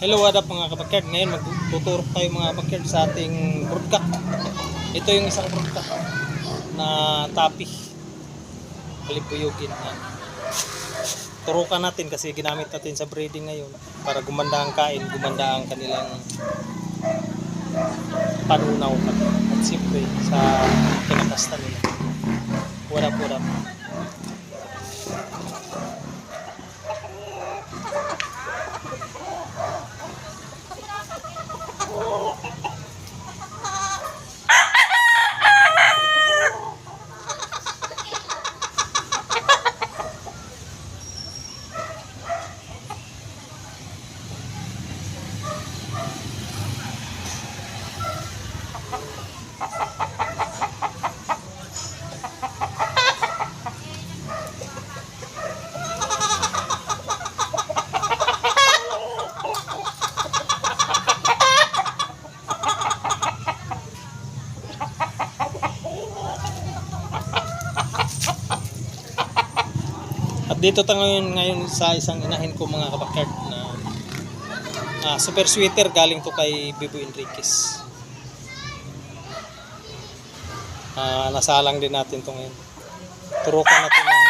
Hello, what up mga kabakyard. Ngayon magtuturo tayo mga kabakyard sa ating broodcock. Ito yung isang broodcock na tapi. Palipuyugin. Turukan natin kasi ginamit natin sa breeding ngayon para gumanda ang kain, gumanda ang kanilang panunaw at siyempre sa kinakasta nila. What up, what up. At dito tayo ngayon sa isang inahin ko mga kabakyard na super sweeter, galing to kay Bibo Enriquez. Nasalang din natin to ngayon. Turukan natin ng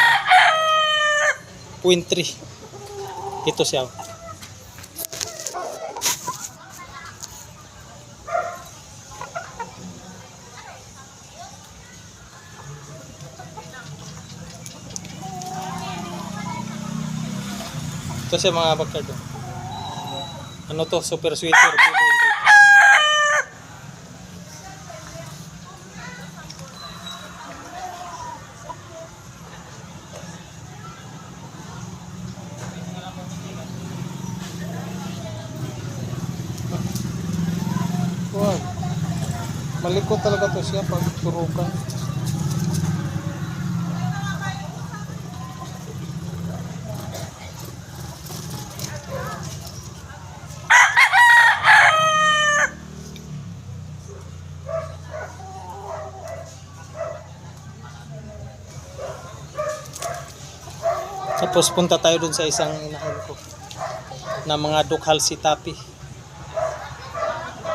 0.3. Ito siya. Ito siya mga kabakyard. Ano to? Super sweeter. Bibo Enriquez. Wow. Malikot talaga to siya pag turukan. Tapos punta tayo dun sa isang inahin ko na mga dukhal si tapi.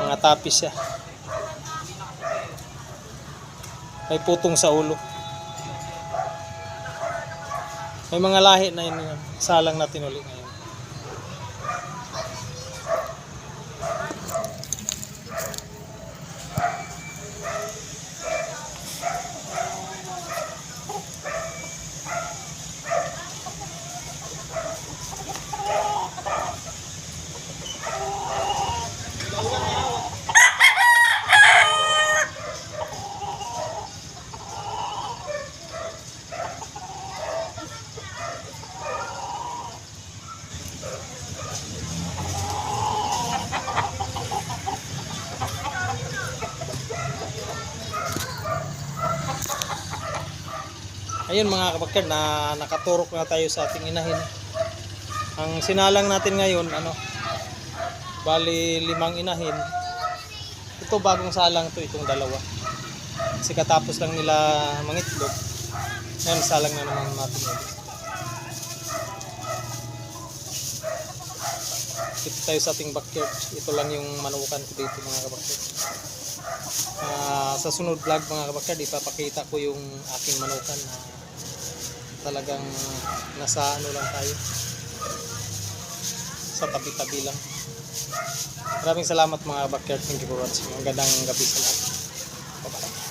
Mga tapi siya. May putong sa ulo. May mga lahi na yun. Salang natin ulit ngayon. Ayun mga kabakyard, na nakaturok na tayo sa ating inahin. Ang sinalang natin ngayon, bali 5 inahin. Ito bagong salang to, itong dalawa. Kasi katapos lang nila mangitlog. Ngayon salang na naman natin ulit. Ito tayo sa ating backyard. Ito lang yung manukan ko dito mga kabakyard. Sa sunod vlog mga kabakyard, ipapakita ko yung aking manukan na talagang nasa lang tayo, sa tabi-tabi lang. Maraming salamat mga kabakyard. Thank you for watching. Ang gandang gabi sa lahat. Bye bye.